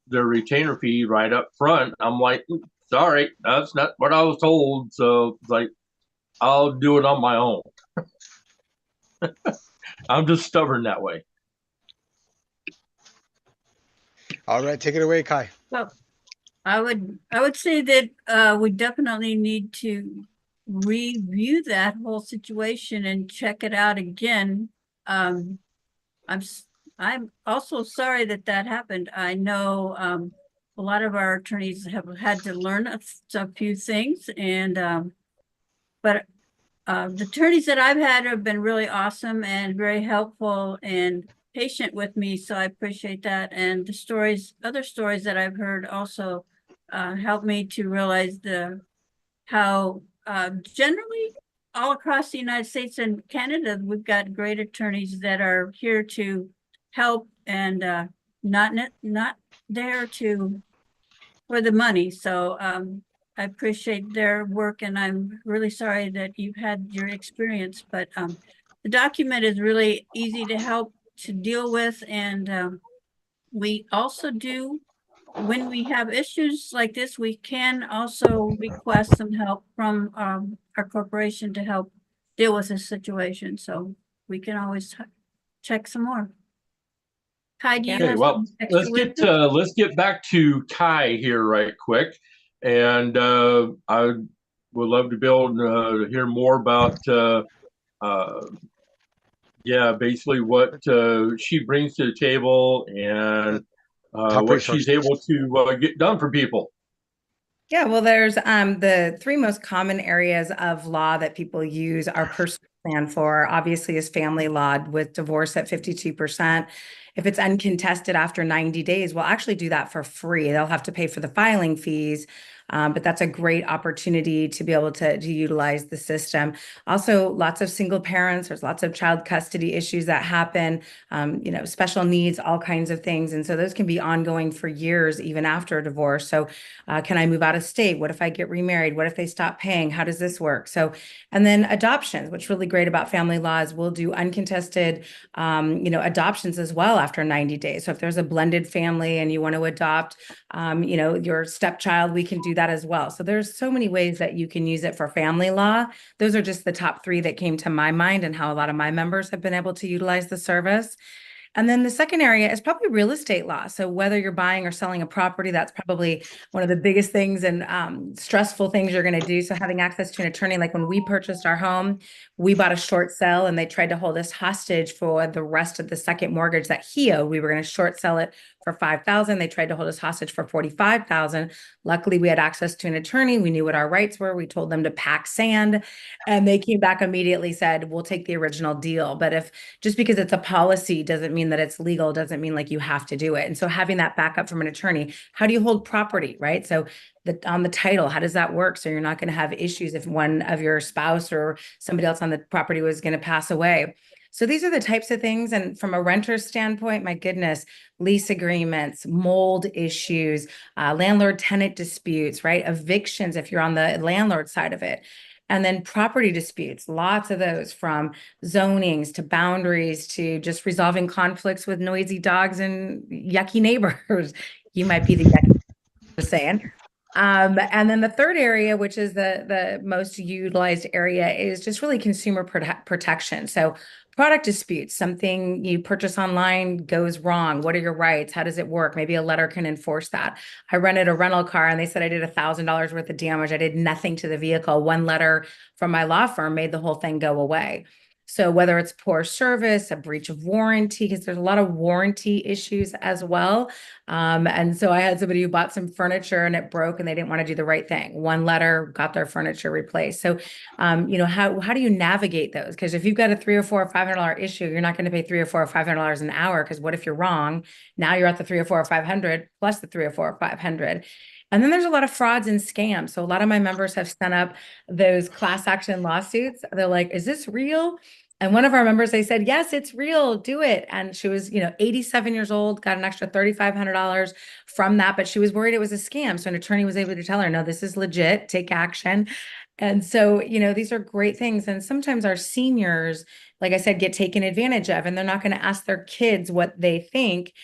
their retainer fee right up front. I'm like, sorry, that's not what I was told. So like, I'll do it on my own. I'm just stubborn that way. All right, take it away, Kai. Well, I would say that we definitely need to review that whole situation and check it out again. I'm also sorry that that happened. I know a lot of our attorneys have had to learn a few things, and but the attorneys that I've had have been really awesome and very helpful and patient with me, so I appreciate that. And the other stories that I've heard also helped me to realize how generally all across the United States and Canada, we've got great attorneys that are here to help and not there for the money. So I appreciate their work, and I'm really sorry that you've had your experience, but the document is really easy to help to deal with. And we also do, when we have issues like this, we can also request some help from our corporation to help deal with this situation. So we can always check some more. Kai, do you Okay, have well, some extra let's get back to Kai here right quick, and I would love to be able to hear more about yeah, basically what she brings to the table and what she's able to get done for people. Yeah, well, there's the three most common areas of law that people use our personal plan for, obviously, is family law with divorce at 52%. If it's uncontested after 90 days, we'll actually do that for free. They'll have to pay for the filing fees, but that's a great opportunity to be able to utilize the system. Also, lots of single parents, there's lots of child custody issues that happen, special needs, all kinds of things. And so those can be ongoing for years, even after a divorce. So can I move out of state? What if I get remarried? What if they stop paying? How does this work? So, and then adoptions, what's really great about family law is we'll do uncontested, adoptions as well after 90 days. So if there's a blended family and you want to adopt, your stepchild, we can do that as well. So there's so many ways that you can use it for family law. Those are just the top three that came to my mind and how a lot of my members have been able to utilize the service. And then the second area is probably real estate law. So whether you're buying or selling a property, that's probably one of the biggest things and stressful things you're going to do. So having access to an attorney, like when we purchased our home, we bought a short sale and they tried to hold us hostage for the rest of the second mortgage that he owed. We were going to short sell it for $5,000. They tried to hold us hostage for $45,000. Luckily, we had access to an attorney. We knew what our rights were. We told them to pack sand, and they came back immediately, said, we'll take the original deal. But if just because it's a policy doesn't mean that it's legal, doesn't mean like you have to do it. And so having that backup from an attorney, how do you hold property, right? So on the title, how does that work? So you're not going to have issues if one of your spouse or somebody else on the property was going to pass away. So these are the types of things. And from a renter standpoint, my goodness, lease agreements, mold issues, landlord-tenant disputes, right? Evictions, if you're on the landlord side of it. And then property disputes, lots of those, from zonings to boundaries to just resolving conflicts with noisy dogs and yucky neighbors. You might be the yucky, just saying. And then the third area, which is the most utilized area, is just really consumer protection. So product disputes, something you purchase online goes wrong. What are your rights? How does it work? Maybe a letter can enforce that. I rented a rental car and they said I did $1,000 worth of damage. I did nothing to the vehicle. One letter from my law firm made the whole thing go away. So whether it's poor service, a breach of warranty, because there's a lot of warranty issues as well. And so I had somebody who bought some furniture and it broke and they didn't want to do the right thing. One letter got their furniture replaced. So, how do you navigate those? Because if you've got a $300 or $400 or $500 issue, you're not going to pay $300 or $400 or $500 an hour. Because what if you're wrong? Now you're at the $300 or $400 or $500 plus the $300 or $400 or $500. And then there's a lot of frauds and scams. So a lot of my members have sent up those class action lawsuits. They're like, is this real? And one of our members, they said, yes, it's real, do it. And she was, 87 years old, got an extra $3,500 from that, but she was worried it was a scam. So an attorney was able to tell her, no, this is legit, take action. And so, these are great things. And sometimes our seniors, like I said, get taken advantage of, and they're not going to ask their kids what they think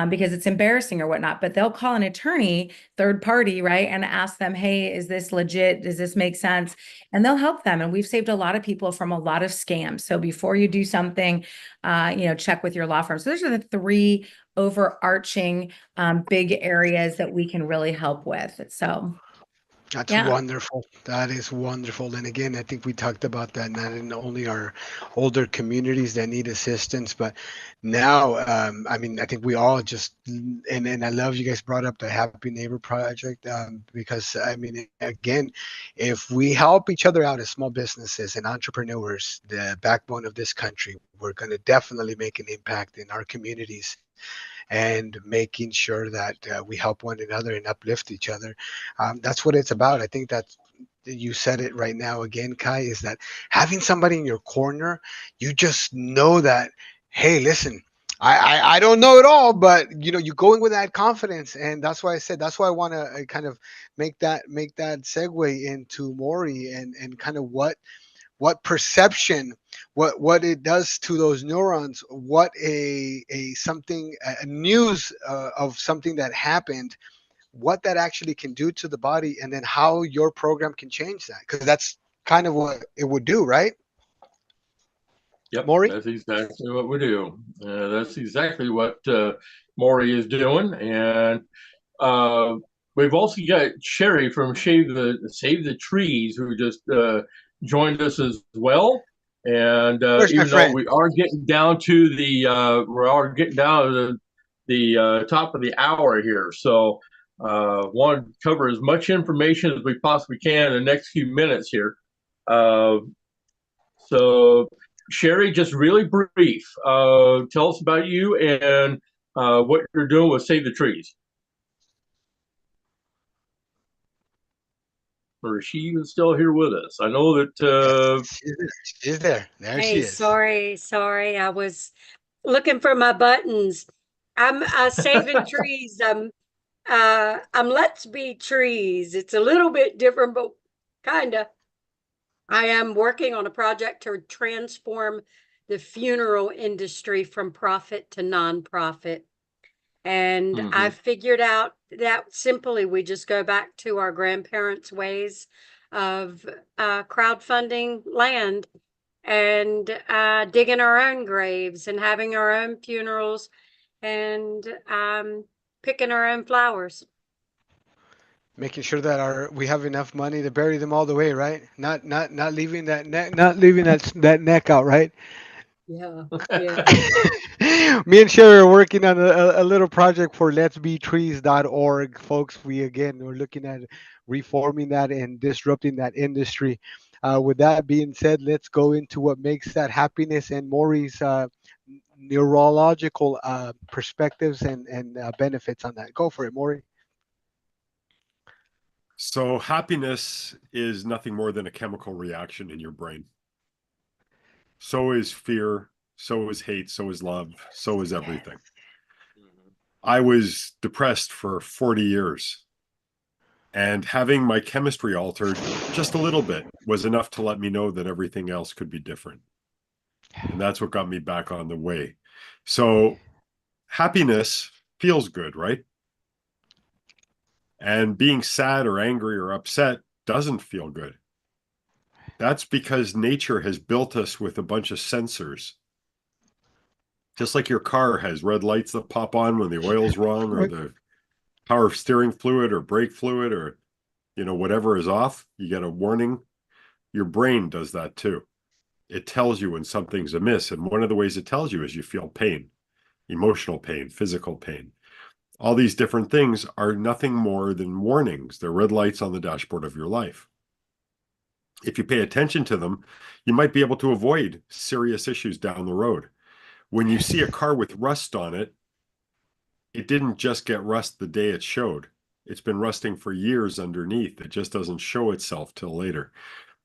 because it's embarrassing or whatnot, but they'll call an attorney, third party, right? And ask them, hey, is this legit? Does this make sense? And they'll help them. And we've saved a lot of people from a lot of scams. So before you do something, check with your law firm. So those are the three overarching big areas that we can really help with. So That's yeah. wonderful. That is wonderful. And again, I think we talked about that, not in only our older communities that need assistance, but now, I think we all just, and I love you guys brought up the Happy Neighbor Project because, again, if we help each other out as small businesses and entrepreneurs, the backbone of this country, we're going to definitely make an impact in our communities and making sure that we help one another and uplift each other. That's what it's about. I think that you said it right now again, Kai, is that having somebody in your corner, you just know that, hey, listen, I don't know it all, but you're going with that confidence. And that's why I said, that's why I want to kind of make that segue into Maury and kind of what perception, what it does to those neurons, what a news of something that happened, what that actually can do to the body, and then how your program can change that, because that's kind of what it would do, right? Yep, Maury? that's exactly what we do. That's exactly what Maury is doing, and we've also got Sherry from Save the Trees, who just joined us as well. And even though we are getting down to the top of the hour here, so want to cover as much information as we possibly can in the next few minutes here. So Sherry, just really brief, tell us about you and what you're doing with Save the Trees. Or is she even still here with us? I know that she's there. There she is. Sorry. I was looking for my buttons. I'm saving trees. I'm Let's Be Trees. It's a little bit different, but kinda. I am working on a project to transform the funeral industry from profit to nonprofit. And I figured out that simply we just go back to our grandparents' ways of crowdfunding land and digging our own graves and having our own funerals and picking our own flowers. Making sure that we have enough money to bury them all the way, right? Not leaving that neck out, right? Yeah. Me and Sherry are working on a little project for letsbetrees.org, folks. We're looking at reforming that and disrupting that industry. With that being said, let's go into what makes that happiness and Maury's neurological perspectives and benefits on that. Go for it, Maury. So happiness is nothing more than a chemical reaction in your brain. So is fear, so is hate, so is love, so is everything. I was depressed for 40 years, and having my chemistry altered just a little bit was enough to let me know that everything else could be different. And that's what got me back on the way. So happiness feels good, right? And being sad or angry or upset doesn't feel good. That's because nature has built us with a bunch of sensors Just like your car has red lights that pop on when the oil's wrong or the power steering fluid or brake fluid or, whatever is off, you get a warning. Your brain does that too. It tells you when something's amiss. And one of the ways it tells you is you feel pain, emotional pain, physical pain. All these different things are nothing more than warnings. They're red lights on the dashboard of your life. If you pay attention to them, you might be able to avoid serious issues down the road. When you see a car with rust on it, it didn't just get rust the day it showed. It's been rusting for years underneath. It just doesn't show itself till later.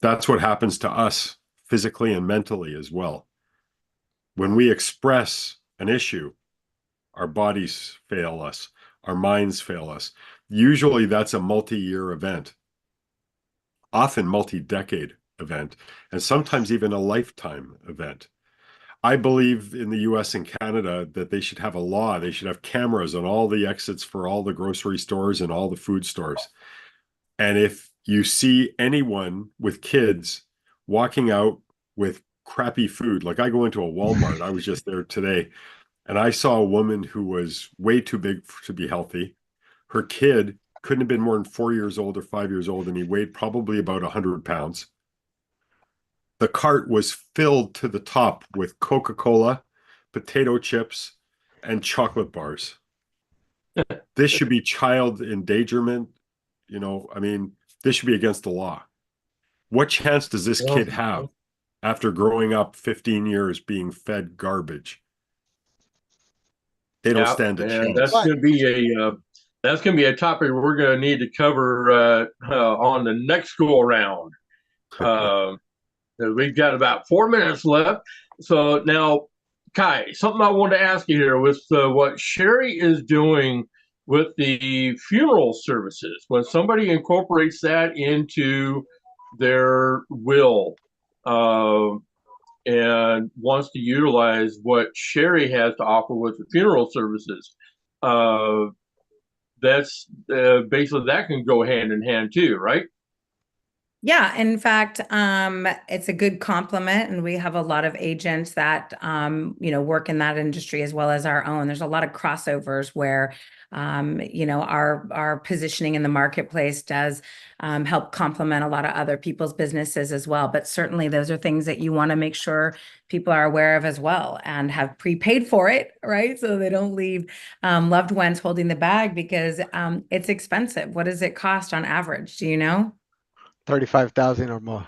That's what happens to us physically and mentally as well. When we express an issue, our bodies fail us, our minds fail us. Usually that's a multi-year event, often multi-decade event, and sometimes even a lifetime event. I believe in the US and Canada that they should have a law. They should have cameras on all the exits for all the grocery stores and all the food stores. And if you see anyone with kids walking out with crappy food, like I go into a Walmart, I was just there today, and I saw a woman who was way too big to be healthy. Her kid couldn't have been more than 4 years old or 5 years old, and he weighed probably about 100 pounds. The cart was filled to the top with Coca-Cola, potato chips, and chocolate bars. This should be child endangerment. This should be against the law. What chance does this kid have after growing up 15 years being fed garbage? They don't stand a chance. That's going to be a topic we're going to need to cover on the next go around. We've got about 4 minutes left. So now, Kai, something I want to ask you here with what Sherry is doing with the funeral services. When somebody incorporates that into their will and wants to utilize what Sherry has to offer with the funeral services, that's basically that can go hand in hand too, right? Yeah, in fact, it's a good complement, and we have a lot of agents that work in that industry as well as our own. There's a lot of crossovers where our positioning in the marketplace does help complement a lot of other people's businesses as well. But certainly those are things that you want to make sure people are aware of as well and have prepaid for it, right? So they don't leave loved ones holding the bag because it's expensive. What does it cost on average? Do you know? 35,000 or more.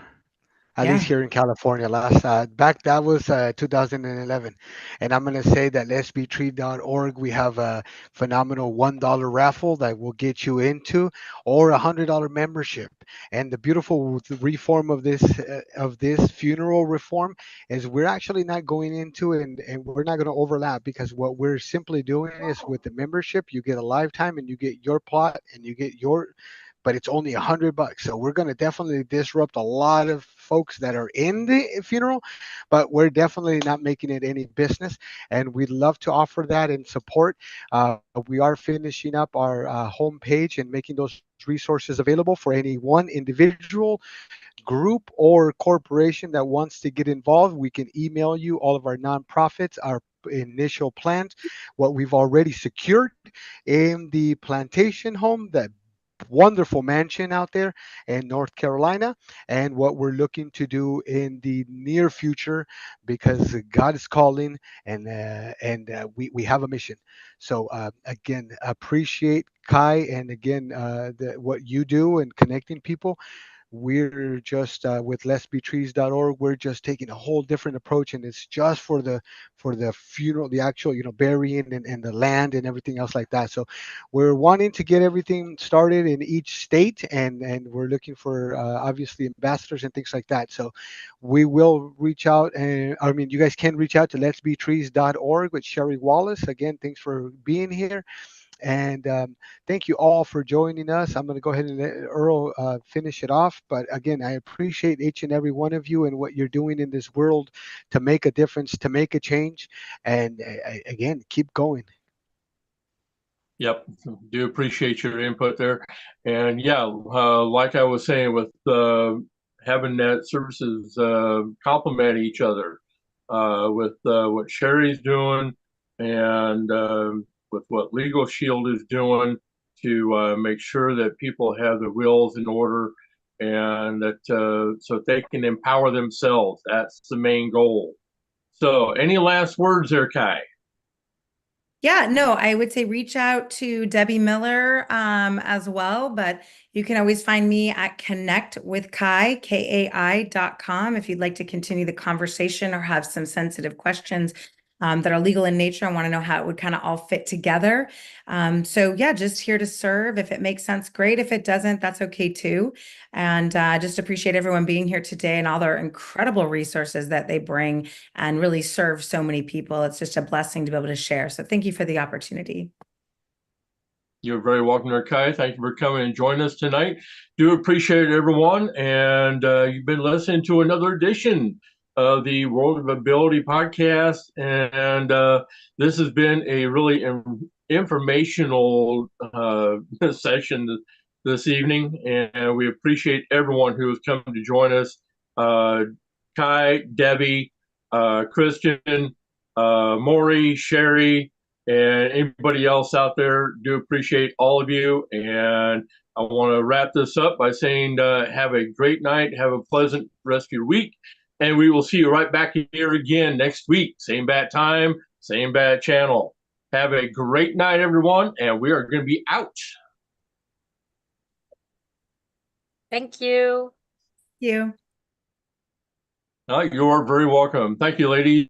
At Yeah. least here in California. That was 2011. And I'm going to say that letsbetree.org, we have a phenomenal $1 raffle that will get you into, or a $100 membership. And the beautiful reform of this funeral reform is we're actually not going into it, and we're not going to overlap, because what we're simply doing is with the membership, you get a lifetime and you get your plot and you get but it's only $100. So we're going to definitely disrupt a lot of folks that are in the funeral, but we're definitely not making it any business. And we'd love to offer that and support. We are finishing up our homepage and making those resources available for any one individual, group, or corporation that wants to get involved. We can email you all of our nonprofits, our initial plans, what we've already secured in the plantation home, that wonderful mansion out there in North Carolina, and what we're looking to do in the near future, because God is calling, and we have a mission. So again, appreciate Kai, and again what you do in connecting people. We're just with letsbetrees.org, we're just taking a whole different approach, and it's just for the funeral, the actual burying and the land and everything else like that. So we're wanting to get everything started in each state, and we're looking for obviously ambassadors and things like that. So we will reach out, and you guys can reach out to letsbetrees.org with Sherry Wallace. Again, thanks for being here. And thank you all for joining us. I'm going to go ahead and let Earl finish it off. But again, I appreciate each and every one of you and what you're doing in this world to make a difference, to make a change. And again, keep going. Yep, do appreciate your input there. And yeah, like I was saying, with having that services complement each other, with what Sherry's doing and with what Legal Shield is doing to make sure that people have their wills in order and that so they can empower themselves. That's the main goal. So, any last words there, Kai? Yeah, no, I would say reach out to Debbie Miller as well, but you can always find me at connectwithkai.com if you'd like to continue the conversation or have some sensitive questions that are legal in nature. I want to know how it would kind of all fit together. So yeah, just here to serve. If it makes sense, great. If it doesn't, that's okay too. And just appreciate everyone being here today and all their incredible resources that they bring and really serve so many people. It's just a blessing to be able to share. So thank you for the opportunity. You're very welcome, Kai. Thank you for coming and joining us tonight. Do appreciate it, everyone. And you've been listening to another edition of the World of Ability podcast. And this has been a really informational session this evening. And we appreciate everyone who has come to join us. Kai, Debbie, Christian, Maury, Sherry, and anybody else out there, do appreciate all of you. And I want to wrap this up by saying have a great night. Have a pleasant rest of your week. And we will see you right back here again next week. Same bad time, same bad channel. Have a great night, everyone. And we are going to be out. Thank you. Thank you. You're very welcome. Thank you, ladies.